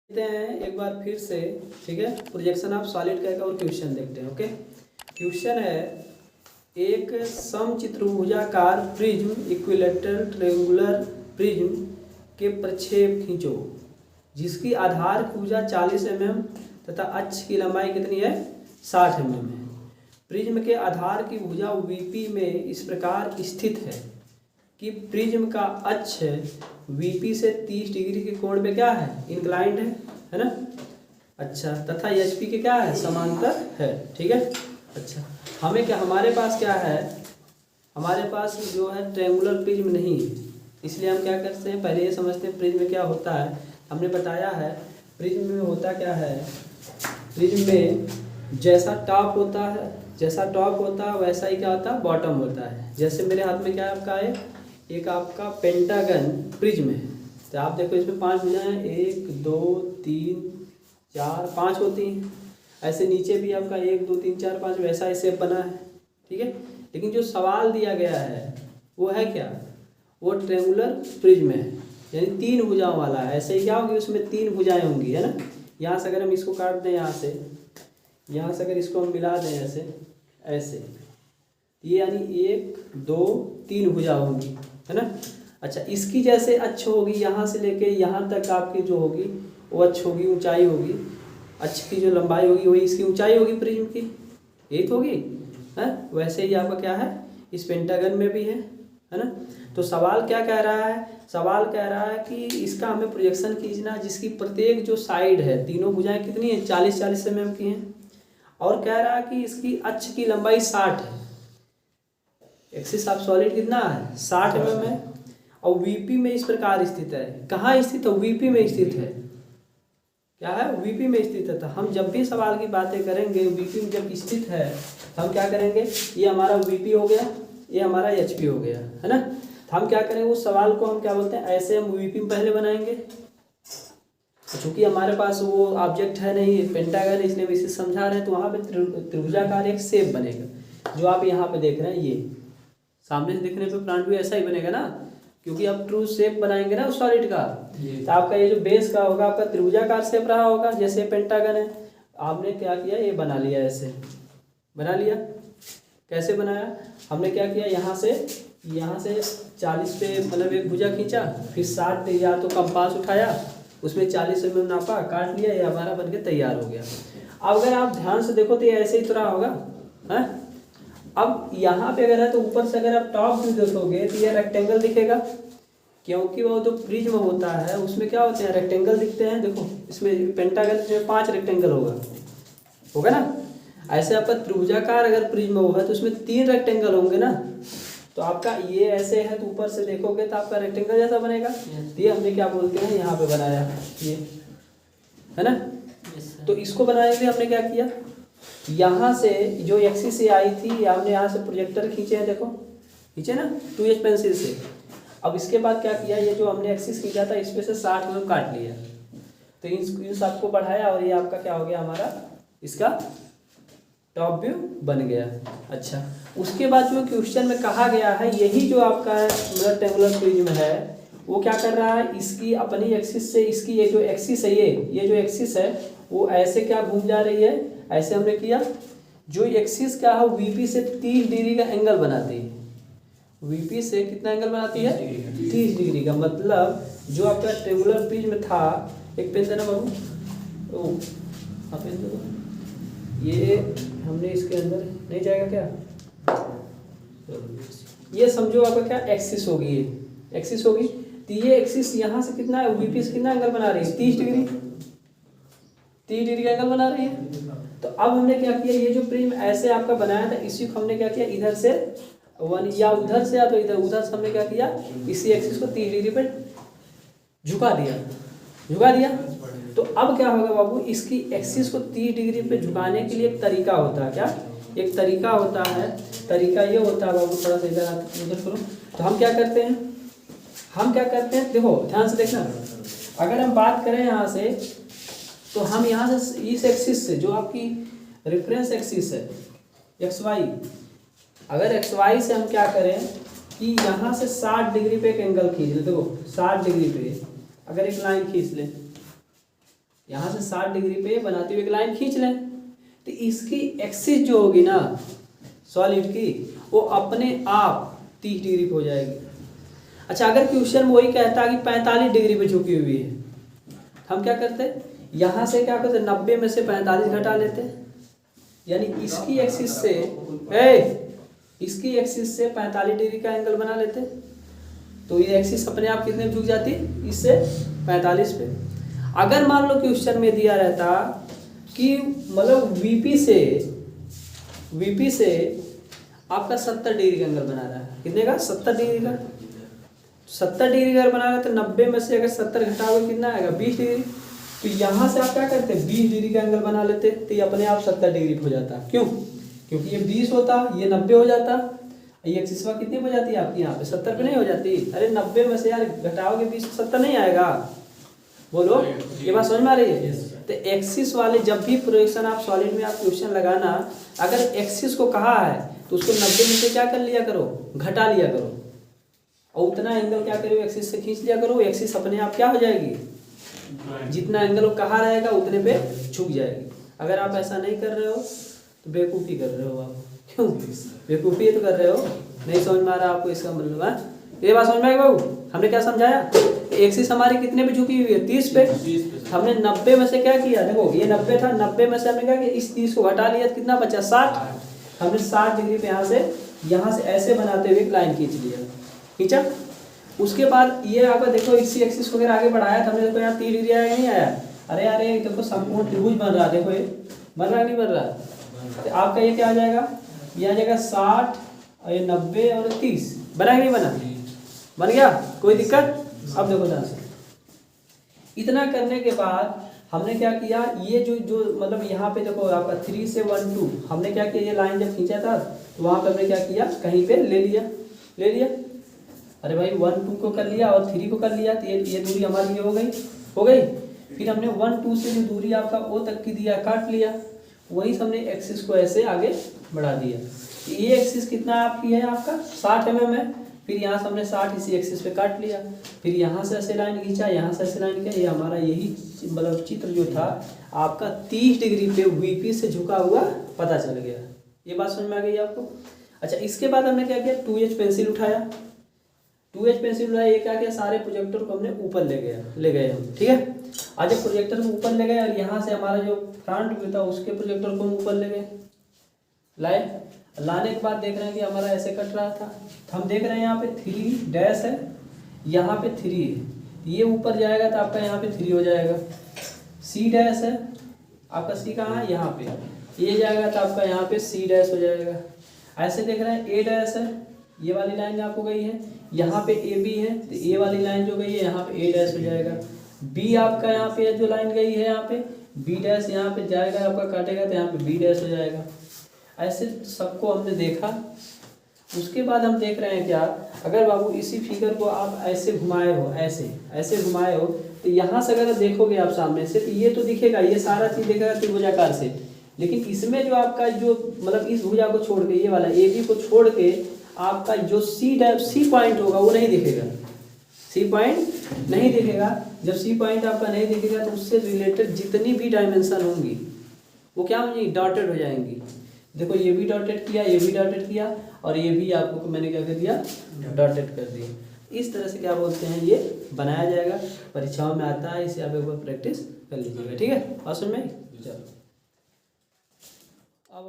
देखते हैं एक बार फिर से। ठीक है, प्रोजेक्शन ऑफ सॉलिड का एक और क्वेश्चन देखते हैं। ओके, क्वेश्चन है एक समचतुर्भुजाकार प्रिज्म इक्विलैटरल ट्रायंगुलर प्रिज्म के प्रक्षेप खींचो जिसकी आधार की भुजा 40 mm तथा अक्ष की लंबाई कितनी है 60 mm है। प्रिज्म के आधार की भुजा VP में इस प्रकार स्थित है कि प्रिज्म का अक्ष VP से 30 डिग्री के कोण पे क्या है इंक्लाइंड है ना। अच्छा, तथा HP के क्या है समांतर है। ठीक है, अच्छा हमें क्या हमारे पास क्या है, हमारे पास जो है ट्रायंगुलर प्रिज्म नहीं है, इसलिए हम क्या करते हैं पहले ये समझते हैं प्रिज्म में क्या होता है। हमने बताया है प्रिज्म में होता क्या है, प्रिज्म में जैसा टॉप होता है वैसा ही क्या होता है बॉटम होता है। जैसे मेरे हाथ में क्या है आपका है एक आपका पेंटागन प्रिज्म है, तो आप देखो इसमें 5 भुजाएं 1 2 3 4 5 होती हैं। ऐसे नीचे भी आपका 1 2 3 4 5 वैसा ही शेप बना है। ठीक है, लेकिन जो सवाल दिया गया है वो है क्या, वो ट्रायंगुलर प्रिज्म है यानी 3 भुजाओं वाला है। ऐसे ही क्या होगी उसमें 3 भुजाएं होंगी है ना। यहाँ से अगर हम इसको काट दें, यहाँ से अगर इसको हम मिला दें ऐसे ये यानी 1 2 3 भुजा होंगी है ना। अच्छा, इसकी जैसे अक्ष होगी यहाँ से लेके यहाँ तक आपकी जो होगी वो अक्ष होगी, ऊंचाई होगी, अक्ष की जो लंबाई होगी वही इसकी ऊंचाई होगी प्रिज्म की, यही तो होगी है। वैसे ही आपका क्या है इस पेंटागन में भी है ना। तो सवाल क्या कह रहा है, सवाल कह रहा है कि इसका हमें प्रोजेक्शन खींचना जिसकी प्रत्येक जो साइड है तीनों भुजाएं कितनी है 40-40 mm की हैं, और कह रहा है कि इसकी अक्ष की लंबाई 60 है। एक्सिस ऑफ सॉलिड कितना है 60 mm है और VP में इस प्रकार स्थित है। कहाँ स्थित है, VP में स्थित है। क्या है VP में स्थित है। तो हम जब भी सवाल की बातें करेंगे VP में जब स्थित है तो हम क्या करेंगे, ये हमारा VP हो गया, ये हमारा HP हो गया है ना। तो हम क्या करेंगे उस सवाल को हम क्या बोलते हैं ऐसे हम VP में पहले बनाएंगे। चूँकि हमारे पास वो ऑब्जेक्ट है नहीं पेंटागन, इसलिए हम इसे समझा रहे हैं। तो वहाँ पे त्रिभुजाकार एक शेप बनेगा जो आप यहाँ पे देख रहे हैं। ये सामने से देखने पे प्लांट भी ऐसा ही बनेगा ना, क्योंकि आप ट्रू शेप बनाएंगे ना उस सॉलिड का। तो आपका ये जो बेस का होगा आपका त्रिभुजाकार शेप रहा होगा, जैसे पेंटागन है। आपने क्या किया ये बना लिया, ऐसे बना लिया। कैसे बनाया, हमने क्या किया यहाँ से 40 पे मतलब एक भुजा खींचा, फिर 60 पे या तो कंपास उठाया उसमें 40 mm नापा, काट लिया, ये हमारा बन के तैयार हो गया। अब अगर आप ध्यान से देखो तो ये ऐसे ही तो रहा होगा है। अब यहाँ पे अगर है तो ऊपर से अगर आप टॉप व्यू देखोगे तो ये रेक्टेंगल दिखेगा, क्योंकि वो जो प्रिज्म होता है उसमें क्या होते हैं रेक्टेंगल दिखते हैं। देखो इसमें पेंटागन में 5 रेक्टेंगल होगा ना। ऐसे आपका त्रिभुजाकार अगर प्रिज्म होगा तो उसमें 3 रेक्टेंगल होंगे ना। तो आपका ये ऐसे है तो ऊपर से देखोगे तो आपका रेक्टेंगल जैसा बनेगा। तो ये हमने क्या बोलते हैं यहाँ पे बनाया ये है ना। तो इसको बनाने के लिए हमने क्या किया, यहाँ से जो एक्सिस से आई थी हमने यहाँ से प्रोजेक्टर खींचे हैं, देखो खींचे ना 2H पेंसिल से। अब इसके बाद क्या किया, ये जो हमने एक्सिस खींचा था इसमें से 60 mm काट लिया, तो इन सबको बढ़ाया और ये आपका क्या हो गया हमारा इसका टॉप व्यू बन गया। अच्छा, उसके बाद जो क्वेश्चन में कहा गया है यही जो आपका मतलब ट्रायंगुलर प्रिज्म है वो क्या कर रहा है, इसकी अपनी एक्सिस से इसकी ये जो एक्सिस है ये जो एक्सिस है वो ऐसे क्या घूम जा रही है। ऐसे हमने किया, जो एक्सिस क्या है VP से 30 डिग्री का एंगल बनाती है। VP से कितना एंगल बनाती है 30 डिग्री का। मतलब जो आपका ट्रायंगुलर प्रिज्म था, एक पेन देना बाबू, ओ हाँ पेन दे दो। ये हमने इसके अंदर नहीं जाएगा क्या, ये समझो आपका क्या एक्सिस होगी, ये एक्सिस होगी। तो ये एक्सिस यहाँ से कितना है VP से कितना एंगल बना रही है 30 डिग्री का एंगल बना रही है। तो अब हमने क्या किया, ये जो प्रिज्म ऐसे आपका बनाया था इसी को हमने क्या किया इधर से या उधर से या तो उधर से हमने क्या किया इसी एक्सिस को 30 डिग्री पे झुका दिया। तो अब क्या होगा बाबू, इसकी एक्सिस को 30 डिग्री पे झुकाने के लिए एक तरीका होता है। क्या एक तरीका होता है, तरीका ये होता है बाबू, थोड़ा सा इधर करो। तो हम क्या करते हैं देखो ध्यान से देखना। अगर हम बात करें यहाँ से तो हम यहाँ से इस एक्सिस से जो आपकी रेफरेंस एक्सिस है XY, अगर XY से हम क्या करें कि यहाँ से 60 डिग्री पे एक एंगल खींच ले। देखो 60 डिग्री पे अगर एक लाइन खींच ले यहाँ से 60 डिग्री पे बनाते हुए एक लाइन खींच लें, तो इसकी एक्सिस जो होगी ना सॉलिड की, वो अपने आप 30 डिग्री पे हो जाएगी। अच्छा, अगर क्वेश्चन में वही कहता है कि 45 डिग्री पे झुकी हुई है, हम क्या करते हैं, यहाँ से क्या करते हैं, 90 में से 45 घटा लेते हैं, यानी इसकी एक्सिस से इसकी एक्सिस से 45 डिग्री का एंगल बना लेते हैं, तो ये एक्सिस अपने आप कितने झुक जाती है, इससे 45 पे। अगर मान लो क्वेश्चन में दिया रहता कि मतलब वीपी से आपका 70 डिग्री का एंगल बना रहा है, कितने का, 70 डिग्री का। 70 डिग्री का बना रहा है तो 90 में से अगर 70 घटाओगे कितना आएगा, 20 डिग्री। तो यहाँ से आप क्या करते हैं, 20 डिग्री का एंगल बना लेते, तो ये अपने आप 70 डिग्री हो जाता। क्यों, क्योंकि ये 20 होता, ये 90 हो जाता, ये एक्सिस कितनी हो जाती है आपकी, यहाँ पे 70 पे नहीं हो जाती। अरे 90 में से यार घटाओगे 20, 70 नहीं आएगा, बोलो, ये बात समझ में आ रही है। तो एक्सिस वाले जब भी प्रोजेक्शन आप सॉलिड में आप क्वेश्चन लगाना, अगर एक्सिस को कहा है तो उसको 90 में से क्या कर लिया करो, घटा लिया करो, और उतना एंगल क्या करो, एक्सिस से खींच लिया करो, एक्सिस अपने आप क्या हो जाएगी, जितना एंगल वो कहा रहेगा उतने पे झुक जाएगी। अगर आप ऐसा नहीं कर रहे हो तो बेवकूफ़ी कर रहे हो आप। क्यों बेवकूफ़ी तो कर रहे हो, नहीं समझ में आ रहा आपको इसका मतलब है। ये बात समझ में आई बाबू, हमने क्या समझाया, एक्सिस हमारी कितने पे झुकी हुई है, 30 पे। हमने 90 में से क्या किया, देखो ये 90 था, 90 में से हमने क्या किया, इस 30 को घटा लिया, कितना बचा, 60। हमने 60 डिग्री पे यहाँ से ऐसे बनाते हुए एक लाइन खींच लिया, खींचा। उसके बाद ये आपका देखो इसी एक्सिस वगैरह आगे बढ़ाया था हमने, देखो यहाँ 30 डिग्री आया नहीं आया, अरे देखो संपूर्ण त्रिभुज बन रहा है, देखो ये बन रहा नहीं बन रहा, तो आपका ये क्या आ जाएगा, ये आ जाएगा 60 और ये 90 और 30, बना कि नहीं बना, बन गया, कोई दिक्कत। अब देखो ध्यान से, इतना करने के बाद हमने क्या किया, ये जो मतलब यहाँ पे देखो आपका 3 से 1 2, हमने क्या किया, ये लाइन जब खींचा था तो वहाँ पे हमने क्या किया, कहीं पे ले लिया। अरे भाई 1 2 को कर लिया और 3 को कर लिया, तो ये दूरी हमारी ये हो गई। फिर हमने 1 2 से जो दूरी आपका ओ तक की दिया, काट लिया, वही हमने एक्सिस को ऐसे आगे बढ़ा दिया। ये एक्सिस कितना आपकी है, आपका 60 mm है। फिर यहाँ से हमने 60 इसी एक्सिस पे काट लिया, फिर यहाँ से ऐसे लाइन खींचा, यहाँ से ऐसे लाइन खींचा, ये हमारा यही मतलब चित्र जो था आपका 30 डिग्री पे वीपी से झुका हुआ पता चल गया। ये बात समझ में आ गई आपको। अच्छा, इसके बाद हमने क्या किया, 2H पेंसिल उठाया, 2H पेंसिल उठाया, ये क्या किया, सारे प्रोजेक्टर को हमने ऊपर ले गए हम, ठीक है। आज जब प्रोजेक्टर को ऊपर ले गए और यहाँ से हमारा जो फ्रंट व्यू था उसके प्रोजेक्टर को हम ऊपर ले गए, लाने के बाद देख रहे हैं कि हमारा ऐसे कट रहा था, तो हम देख रहे हैं यहाँ पे 3 डैश है, यहाँ पे 3 है, ये ऊपर जाएगा तो आपका यहाँ पे 3 हो जाएगा। C डैश है, आपका C कहाँ है, यहाँ पे, ये जाएगा तो आपका यहाँ पे C डैश हो जाएगा। ऐसे देख रहे हैं A डैश है, ये वाली लाइन आपको गई है, यहाँ पे AB है, तो ये वाली लाइन जो गई है यहाँ पे A डैश हो जाएगा। B आपका यहाँ पे जो लाइन गई है यहाँ पे B डैश, यहाँ पे जाएगा आपका काटेगा तो यहाँ पे B डैश हो जाएगा। ऐसे सबको हमने देखा। उसके बाद हम देख रहे हैं क्या, अगर बाबू इसी फिगर को आप ऐसे घुमाए हो, ऐसे घुमाए हो, तो यहाँ से अगर देखोगे आप सामने से तो ये तो दिखेगा, ये सारा चीज़ दिखेगा त्रिभुजाकार से, लेकिन इसमें जो आपका जो मतलब इस भुजा को छोड़ के, ये वाला AB को छोड़ के आपका जो C पॉइंट होगा वो नहीं दिखेगा, C पॉइंट नहीं दिखेगा। जब C पॉइंट आपका नहीं दिखेगा तो उससे रिलेटेड जितनी भी डायमेंशन होंगी वो क्या होंगी, डॉटेड हो जाएंगी। देखो ये भी डॉटेड किया, ये भी डॉटेड किया, और ये भी आपको मैंने क्या कर दिया, डॉटेड कर दिया। इस तरह से क्या बोलते हैं, ये बनाया जाएगा, परीक्षाओं में आता है, इसे आप एक बार प्रैक्टिस कर लीजिएगा, ठीक है। और सुन में चलो अब